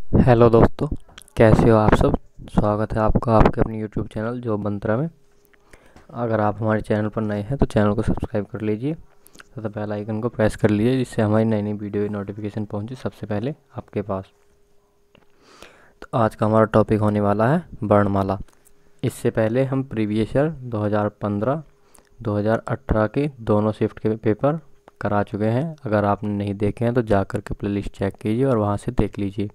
Hello दोस्तों, कैसे हो आप सब। स्वागत है आपका आपके अपने यूट्यूब चैनल जॉब मंत्रा में। अगर आप हमारे चैनल पर नए हैं तो चैनल को सब्सक्राइब कर लीजिए तथा बेल आइकन को प्रेस कर लीजिए, जिससे हमारी नई नई वीडियो की नोटिफिकेशन पहुंचे सबसे पहले आपके पास। तो आज का हमारा टॉपिक होने वाला है वर्णमाला। इससे पहले हम प्रीवियस ईयर 2015 2018 के दोनों शिफ्ट के पेपर करा चुके हैं। अगर आपने नहीं देखे हैं तो जा कर के प्लेलिस्ट चेक कीजिए और वहाँ से देख लीजिए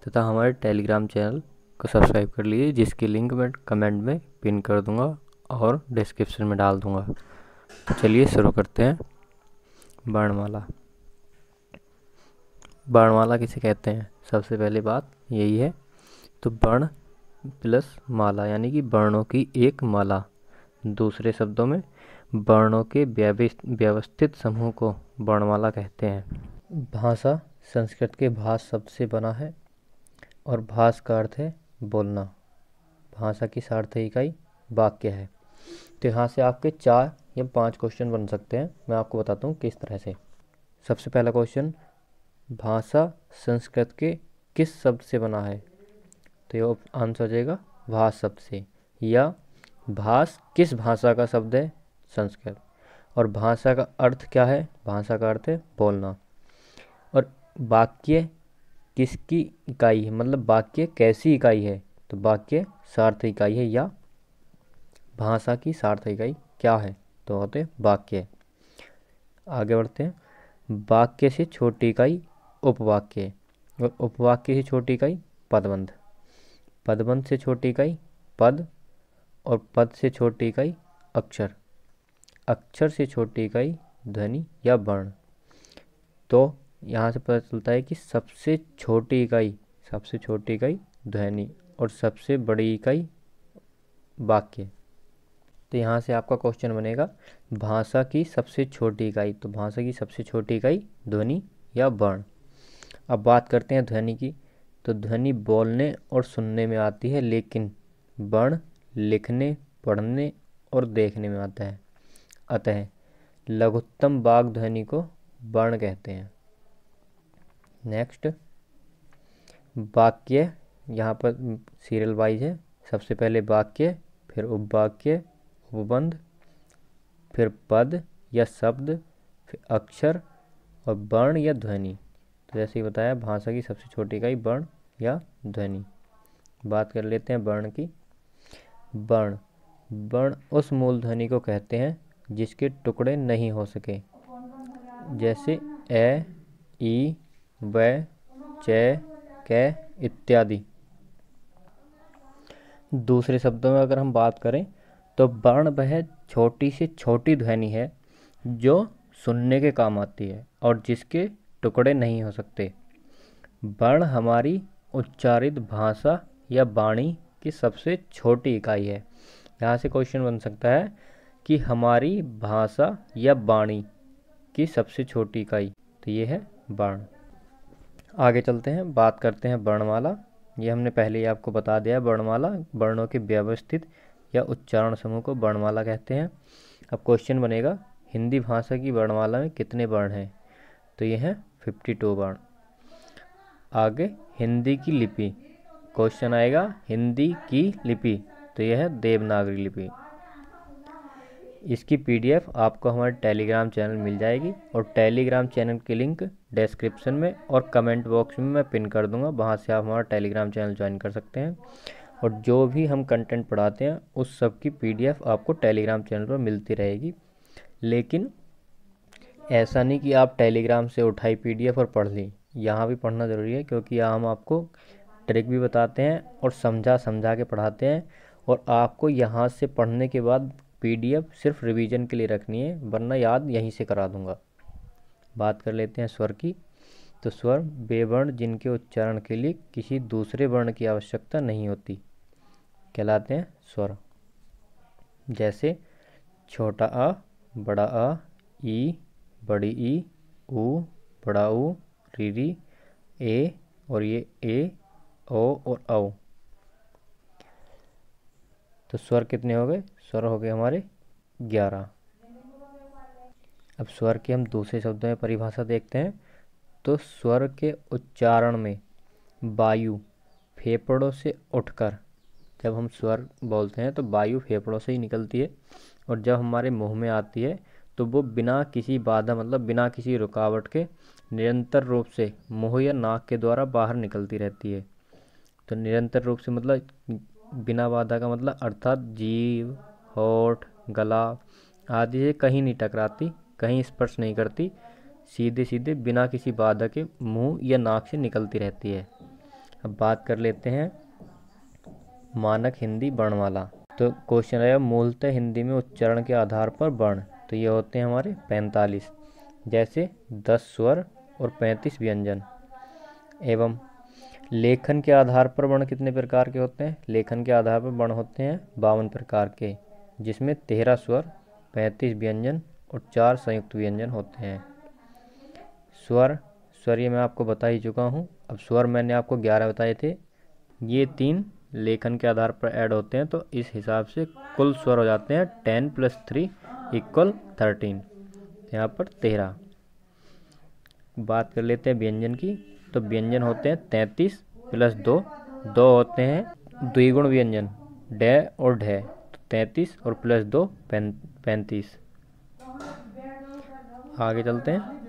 तथा हमारे टेलीग्राम चैनल को सब्सक्राइब कर लीजिए, जिसकी लिंक मैं कमेंट में पिन कर दूंगा और डिस्क्रिप्शन में डाल दूंगा। तो चलिए शुरू करते हैं। वर्णमाला। वर्णमाला किसे कहते हैं, सबसे पहली बात यही है। तो वर्ण प्लस माला यानी कि वर्णों की एक माला। दूसरे शब्दों में वर्णों के व्यवस्थित समूह को वर्णमाला कहते हैं। भाषा संस्कृत के भाष शब्द से बना है और भाष का अर्थ है बोलना। भाषा की सार्थक इकाई वाक्य है। तो यहाँ से आपके 4 या 5 क्वेश्चन बन सकते हैं। मैं आपको बताता हूँ किस तरह से। सबसे पहला क्वेश्चन, भाषा संस्कृत के किस शब्द से बना है। तो ये आंसर हो जाएगा भाष शब्द से। या भाष किस भाषा का शब्द है, संस्कृत। और भाषा का अर्थ क्या है, भाषा का अर्थ है बोलना। और वाक्य किसकी इकाई है, मतलब वाक्य कैसी इकाई है। तो वाक्य सार्थक इकाई है। या भाषा की सार्थक इकाई क्या है, तो होते वाक्य। आगे बढ़ते हैं। वाक्य से छोटी इकाई उपवाक्य और उपवाक्य से छोटी इकाई पदबंध। पदबंध से छोटी इकाई पद और पद से छोटी इकाई अक्षर। अक्षर से छोटी इकाई ध्वनि या वर्ण। तो यहाँ से पता चलता है कि सबसे छोटी इकाई ध्वनि और सबसे बड़ी इकाई वाक्य। तो यहाँ से आपका क्वेश्चन बनेगा भाषा की सबसे छोटी इकाई। तो भाषा की सबसे छोटी इकाई ध्वनि या वर्ण। अब बात करते हैं ध्वनि की। तो ध्वनि बोलने और सुनने में आती है, लेकिन वर्ण लिखने, पढ़ने और देखने में आता है। अतः लघुत्तम वाग ध्वनि को वर्ण कहते हैं। नेक्स्ट, वाक्य यहाँ पर सीरियल वाइज है। सबसे पहले वाक्य, फिर उपवाक्य, उपबंध, फिर पद या शब्द, फिर अक्षर और वर्ण या ध्वनि। तो जैसे ही बताया, भाषा की सबसे छोटी इकाई वर्ण या ध्वनि। बात कर लेते हैं वर्ण की। वर्ण वर्ण उस मूल ध्वनि को कहते हैं जिसके टुकड़े नहीं हो सके, जैसे ए, ई, व, च, क इत्यादि। दूसरे शब्दों में अगर हम बात करें तो वर्ण वह छोटी से छोटी ध्वनि है जो सुनने के काम आती है और जिसके टुकड़े नहीं हो सकते। वर्ण हमारी उच्चारित भाषा या वाणी की सबसे छोटी इकाई है। यहाँ से क्वेश्चन बन सकता है कि हमारी भाषा या वाणी की सबसे छोटी इकाई, तो ये है वर्ण। आगे चलते हैं, बात करते हैं वर्णमाला। ये हमने पहले ही आपको बता दिया। वर्णमाला वर्णों के व्यवस्थित या उच्चारण समूह को वर्णमाला कहते हैं। अब क्वेश्चन बनेगा हिंदी भाषा की वर्णमाला में कितने वर्ण हैं। तो ये है 52 वर्ण। आगे हिंदी की लिपि, क्वेश्चन आएगा हिंदी की लिपि, तो यह है देवनागरी लिपि। इसकी पीडीएफ आपको हमारे टेलीग्राम चैनल मिल जाएगी और टेलीग्राम चैनल की लिंक डिस्क्रिप्शन में और कमेंट बॉक्स में मैं पिन कर दूंगा। वहां से आप हमारा टेलीग्राम चैनल ज्वाइन कर सकते हैं और जो भी हम कंटेंट पढ़ाते हैं उस सब की पीडीएफ आपको टेलीग्राम चैनल पर मिलती रहेगी। लेकिन ऐसा नहीं कि आप टेलीग्राम से उठाई पीडीएफ और पढ़ ली, यहाँ भी पढ़ना ज़रूरी है, क्योंकि यहाँ हम आपको ट्रिक भी बताते हैं और समझा के पढ़ाते हैं। और आपको यहाँ से पढ़ने के बाद पीडीएफ सिर्फ रिवीजन के लिए रखनी है, वरना याद यहीं से करा दूंगा। बात कर लेते हैं स्वर की। तो स्वर वे वर्ण जिनके उच्चारण के लिए किसी दूसरे वर्ण की आवश्यकता नहीं होती कहलाते हैं स्वर। जैसे छोटा आ, बड़ा आ, ई, बड़ी ई, ऊ, बड़ा ऊ, री, ए और ये ए, ओ और औ। तो स्वर कितने हो गए, स्वर हो गए हमारे 11। अब स्वर की हम दूसरे शब्दों में परिभाषा देखते हैं। तो स्वर के उच्चारण में वायु फेफड़ों से उठकर, जब हम स्वर बोलते हैं तो वायु फेफड़ों से ही निकलती है, और जब हमारे मुंह में आती है तो वो बिना किसी बाधा मतलब बिना किसी रुकावट के निरंतर रूप से मुंह या नाक के द्वारा बाहर निकलती रहती है। तो निरंतर रूप से मतलब बिना बाधा का मतलब अर्थात जीभ, होठ, गला आदि से कहीं नहीं टकराती, कहीं स्पर्श नहीं करती, सीधे सीधे बिना किसी बाधा के मुंह या नाक से निकलती रहती है। अब बात कर लेते हैं मानक हिंदी वर्णमाला। तो क्वेश्चन आया मूलतः हिंदी में उच्चारण के आधार पर वर्ण, तो ये होते हैं हमारे 45, जैसे 10 स्वर और 35 व्यंजन। एवं लेखन के आधार पर वर्ण कितने प्रकार के होते हैं? लेखन के आधार पर वर्ण होते हैं 52 प्रकार के, जिसमें 13 स्वर, 35 व्यंजन और 4 संयुक्त व्यंजन होते हैं। स्वर ये मैं आपको बता ही चुका हूँ। अब स्वर मैंने आपको 11 बताए थे, ये 3 लेखन के आधार पर ऐड होते हैं, तो इस हिसाब से कुल स्वर हो जाते हैं 10 + 3 = 13, यहाँ पर 13। बात कर लेते हैं व्यंजन की, तो व्यंजन होते हैं 33 + 2, 2 होते हैं द्विगुण व्यंजन डे और ढे, तो 33 और +2 35। आगे चलते हैं,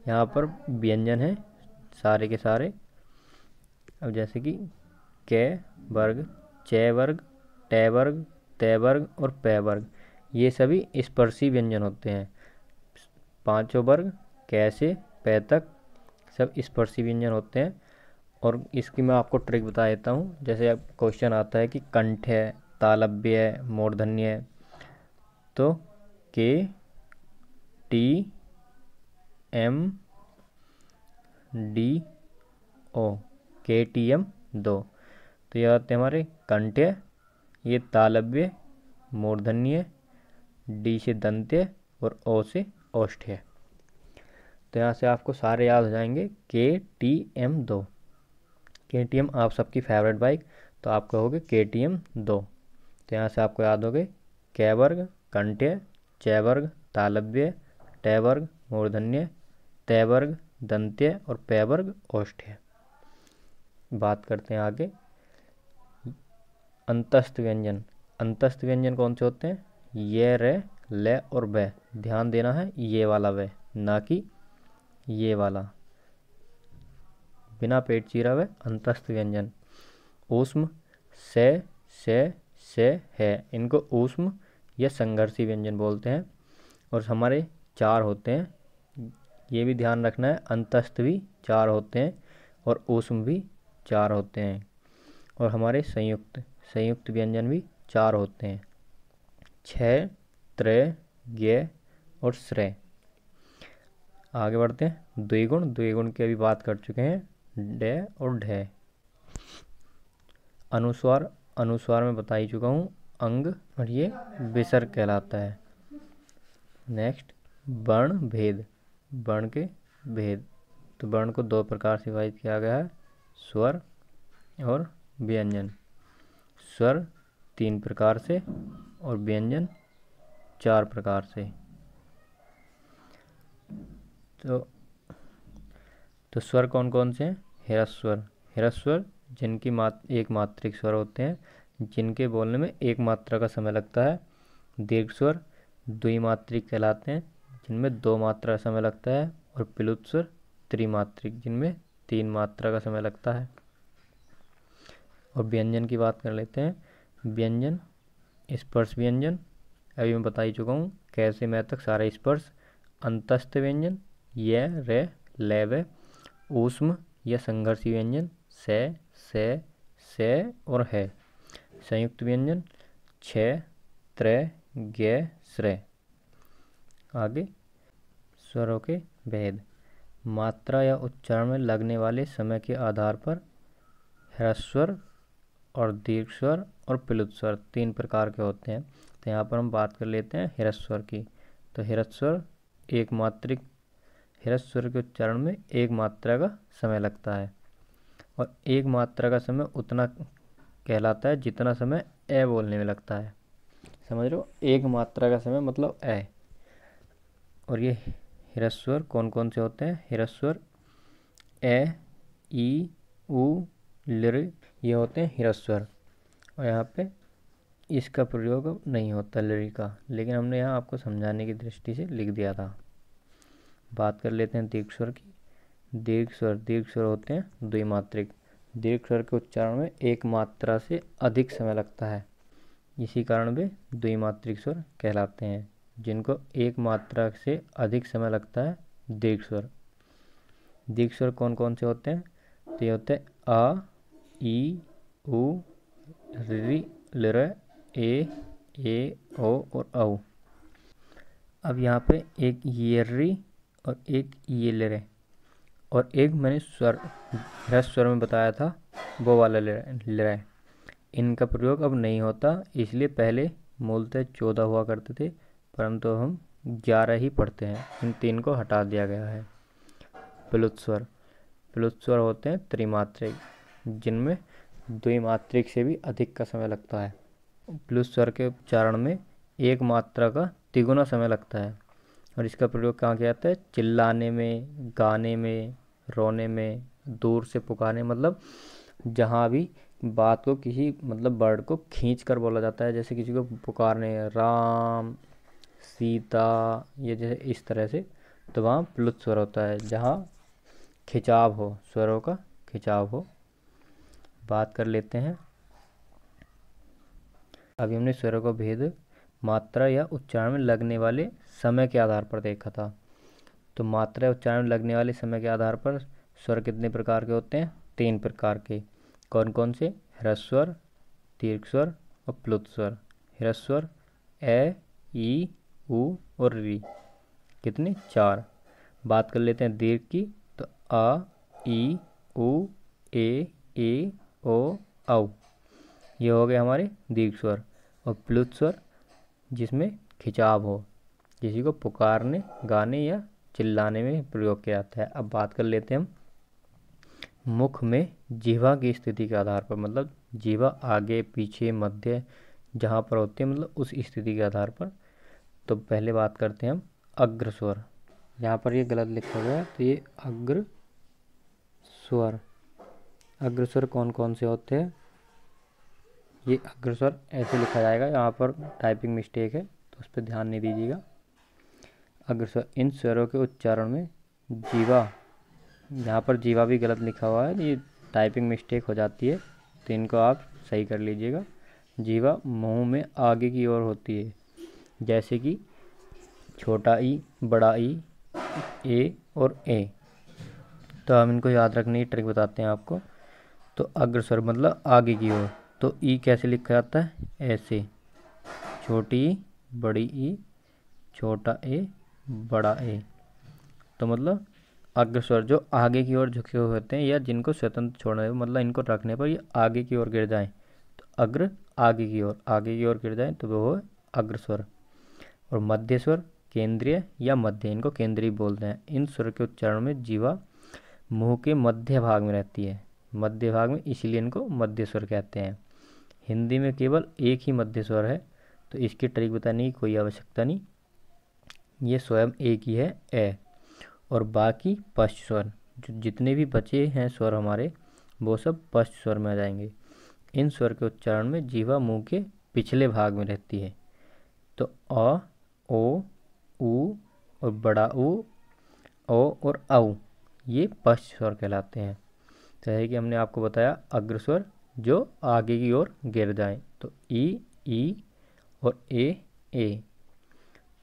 यहाँ पर व्यंजन है सारे के सारे। अब जैसे कि कै वर्ग, चे वर्ग, टे वर्ग, ते वर्ग और पै वर्ग, ये सभी स्पर्शी व्यंजन होते हैं। पांचों वर्ग कैसे पै तक सब स्पर्शी व्यंजन होते हैं। और इसकी मैं आपको ट्रिक बता देता हूँ। जैसे अब क्वेश्चन आता है कि कंठ है, तालव्य है, मूर्धन्य है, तो K T M D O, KTM 2, तो ये आते हैं हमारे कंठ्य, ये तालव्य, मूर्धन्य, डी से दंत्य और ओ से ओष्ठ्य। तो यहाँ से आपको सारे याद हो जाएंगे। KTM 2, KTM आप सबकी फेवरेट बाइक, तो आप कहोगे KTM 2। तो यहाँ से आपको याद हो गए कै वर्ग कंठ्य, चे वर्ग तालव्य, टे वर्ग मूर्धन्य, ते वर्ग दंत्य और पै वर्ग ओष्ठ्य। बात करते हैं आगे अंतस्थ व्यंजन। अंतस्थ व्यंजन कौन से होते हैं? ये, रे, ले और वे। ध्यान देना है ये वाला वे, ना कि ये वाला बिना पेट चीरा वे अंतस्थ व्यंजन। ऊष्म से है, इनको ऊष्म या संघर्षी व्यंजन बोलते हैं। और हमारे 4 होते हैं, ये भी ध्यान रखना है, अंतस्थ भी 4 होते हैं और ऊष्म भी 4 होते हैं। और हमारे संयुक्त व्यंजन भी 4 होते हैं, 6, त्रय, ज्ञ और श्रेय। आगे बढ़ते हैं द्विगुण की अभी बात कर चुके हैं, डे और ढे। अनुस्वार में बता ही चुका हूँ, अंग, और ये विसर्ग कहलाता है। नेक्स्ट वर्ण भेद, वर्ण के भेद। तो वर्ण को 2 प्रकार से विभाजित किया गया है, स्वर और व्यंजन। स्वर 3 प्रकार से और व्यंजन 4 प्रकार से। तो स्वर कौन कौन से हैं? ह्रस्वर जिनकी एक मात्रिक स्वर होते हैं, जिनके बोलने में 1 मात्रा का समय लगता है। दीर्घ स्वर द्विमात्रिक कहलाते हैं, जिनमें 2 मात्रा का समय लगता है। और प्लुत स्वर त्रिमात्रिक, जिनमें 3 मात्रा का समय लगता है। और व्यंजन की बात कर लेते हैं। व्यंजन स्पर्श व्यंजन अभी मैं बता ही चुका हूँ, कैसे मैं तक सारे स्पर्श। अंतस्थ व्यंजन ये, रे, ले, वे। ऊष्म या संघर्षी व्यंजन से और है। संयुक्त व्यंजन 6, त्रय, ज्ञ, श्रेय। आगे स्वरों के भेद। मात्रा या उच्चारण में लगने वाले समय के आधार पर ह्रस्वर और दीर्घ स्वर और प्लुत स्वर 3 प्रकार के होते हैं। तो यहाँ पर हम बात कर लेते हैं ह्रस्वर की। तो ह्रस्वर के उच्चारण में 1 मात्रा का समय लगता है, और 1 मात्रा का समय उतना कहलाता है जितना समय ए बोलने में लगता है। समझ रहे हो? 1 मात्रा का समय मतलब ए। और ये ह्रस्वर कौन कौन से होते हैं? ह्रस्वर ए ई, ऊ, लिर ये होते हैं ह्रस्वर, और यहाँ पे इसका प्रयोग अब नहीं होता लिर का, लेकिन हमने यहाँ आपको समझाने की दृष्टि से लिख दिया था। बात कर लेते हैं दीर्घ स्वर की। दीर्घ स्वर होते हैं द्विमात्रिक। दीर्घ स्वर के उच्चारण में एक मात्रा से अधिक समय लगता है, इसी कारण वे द्विमात्रिक स्वर कहलाते हैं। जिनको एक मात्रा से अधिक समय लगता है दीर्घ स्वर। दीर्घ स्वर कौन कौन से होते हैं? तो ये होते हैं आ, ई, उ, रि, लिर, ए, ओ और औ। अब यहाँ पे एक ये रि और एक ये लिर और एक मैंने स्वर ह्रस्व स्वर में बताया था वो वाला लिर। इनका प्रयोग अब नहीं होता, इसलिए पहले मूलतः 14 हुआ करते थे, परंतु हम 11 ही पढ़ते हैं। इन 3 को हटा दिया गया है। प्लुत स्वर। प्लुत स्वर होते हैं त्रिमात्रिक, जिनमें द्विमात्रिक से भी अधिक का समय लगता है। प्लुत स्वर के उच्चारण में एक मात्रा का तिगुना समय लगता है, और इसका प्रयोग कहाँ किया जाता है? चिल्लाने में, गाने में, रोने में, दूर से पुकारने, मतलब जहाँ भी बात को किसी मतलब वर्ड को खींच कर बोला जाता है, जैसे किसी को पुकारने राम, सीता, ये जैसे इस तरह से, तो वहाँ प्लुत स्वर होता है, जहाँ खिंचाव हो, स्वरों का खिंचाव हो। बात कर लेते हैं, अभी हमने स्वरों का भेद मात्रा या उच्चारण में लगने वाले समय के आधार पर देखा था। तो मात्रा या उच्चारण में लगने वाले समय के आधार पर स्वर कितने प्रकार के होते हैं? 3 प्रकार के। कौन कौन से? ह्रस्व स्वर, दीर्घ स्वर और प्लुत स्वर। ह्रस्व स्वर ए, ई, उ और री, कितने? 4। बात कर लेते हैं दीर्घ की, तो आ, ई, उ, ए, ओ, औ, ये हो गए हमारे दीर्घ स्वर। और प्लुत स्वर जिसमें खिंचाव हो, किसी को पुकारने, गाने या चिल्लाने में प्रयोग किया जाता है। अब बात कर लेते हैं हम मुख में जिह्वा की स्थिति के आधार पर, मतलब जिह्वा आगे, पीछे, मध्य जहाँ पर होती है, मतलब उस स्थिति के आधार पर। तो पहले बात करते हैं हम अग्र स्वर। यहाँ पर ये गलत लिखा हुआ है, तो ये अग्र स्वर। अग्र स्वर कौन कौन से होते हैं? ये अग्र स्वर ऐसे लिखा जाएगा, यहाँ पर टाइपिंग मिस्टेक है तो उस पर ध्यान नहीं दीजिएगा। अग्र स्वर, इन स्वरों के उच्चारण में जीवा, यहाँ पर जीवा भी गलत लिखा हुआ है, ये टाइपिंग मिस्टेक हो जाती है, तो इनको आप सही कर लीजिएगा। जीवा मुंह में आगे की ओर होती है, जैसे कि छोटा ई, बड़ा ई, ए और ए। तो हम इनको याद रखने की ट्रिक बताते हैं आपको। तो अग्रस्वर मतलब आगे की ओर, तो ई कैसे लिखा जाता है? ऐसे, छोटी ई, बड़ी ई, छोटा ए, बड़ा ए। तो मतलब अग्रस्वर जो आगे की ओर झुके हुए होते हैं या जिनको स्वतंत्र छोड़ना है, मतलब इनको रखने पर ये आगे की ओर गिर जाएं, तो अग्र आगे की ओर गिर जाएं तो वो है अग्रस्वर। और मध्य स्वर केंद्रीय या मध्य, इनको केंद्रीय बोलते हैं। इन स्वर के उच्चारण में जीवा मुंह के मध्य भाग में रहती है, मध्य भाग में, इसीलिए इनको मध्य स्वर कहते हैं। हिंदी में केवल एक ही मध्य स्वर है, तो इसकी ट्रिक बताने की कोई आवश्यकता नहीं, ये स्वयं एक ही है, ए। और बाकी पश्च स्वर, जो जितने भी बचे हैं स्वर हमारे, वो सब पश्च स्वर में आ जाएंगे। इन स्वर के उच्चारण में जीवा मुंह के पिछले भाग में रहती है। तो अ, ओ, उ और बड़ा उ, ओ और औ, ये पश्च स्वर कहलाते हैं। जैसे कि हमने आपको बताया अग्रस्वर जो आगे की ओर गिर जाए, तो ई और ए।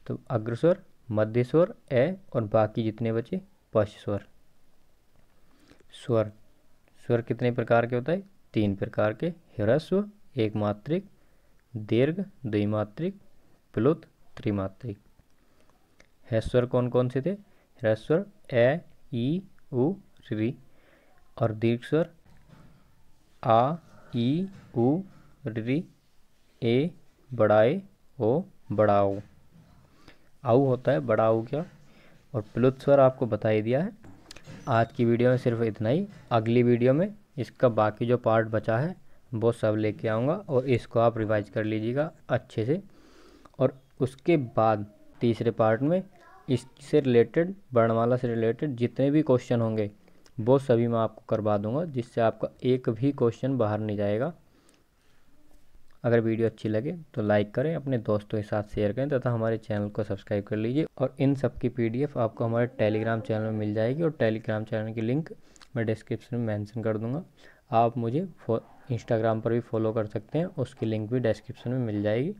तो अग्रस्वर, मध्य स्वर ए और बाकी जितने बचे पश्च स्वर। स्वर कितने प्रकार के होता है? 3 प्रकार के, ह्रस्व एक मात्रिक, दीर्घ द्विमात्रिक, प्लुत त्रिमात्रिक। ह्रस्वर कौन कौन से थे? ह्रस्वर ए, ई, उ, री। और दीर्घ स्वर आ, ई, उ, री, ए, बड़ा ए, ओ, बड़ा ओ। आऊ होता है बड़ा आऊ क्या। और प्लुत स्वर आपको बता ही दिया है। आज की वीडियो में सिर्फ इतना ही। अगली वीडियो में इसका बाकी जो पार्ट बचा है वो सब लेके आऊँगा, और इसको आप रिवाइज कर लीजिएगा अच्छे से। और उसके बाद तीसरे पार्ट में इससे रिलेटेड, वर्णमाला से रिलेटेड जितने भी क्वेश्चन होंगे वो सभी मैं आपको करवा दूंगा, जिससे आपका एक भी क्वेश्चन बाहर नहीं जाएगा। अगर वीडियो अच्छी लगे तो लाइक करें, अपने दोस्तों के साथ शेयर करें तथा हमारे चैनल को सब्सक्राइब कर लीजिए। और इन सब की PDF आपको हमारे टेलीग्राम चैनल में मिल जाएगी, और टेलीग्राम चैनल की लिंक मैं डिस्क्रिप्शन में मेंशन कर दूंगा। आप मुझे इंस्टाग्राम पर भी फॉलो कर सकते हैं, उसकी लिंक भी डिस्क्रिप्शन में मिल जाएगी।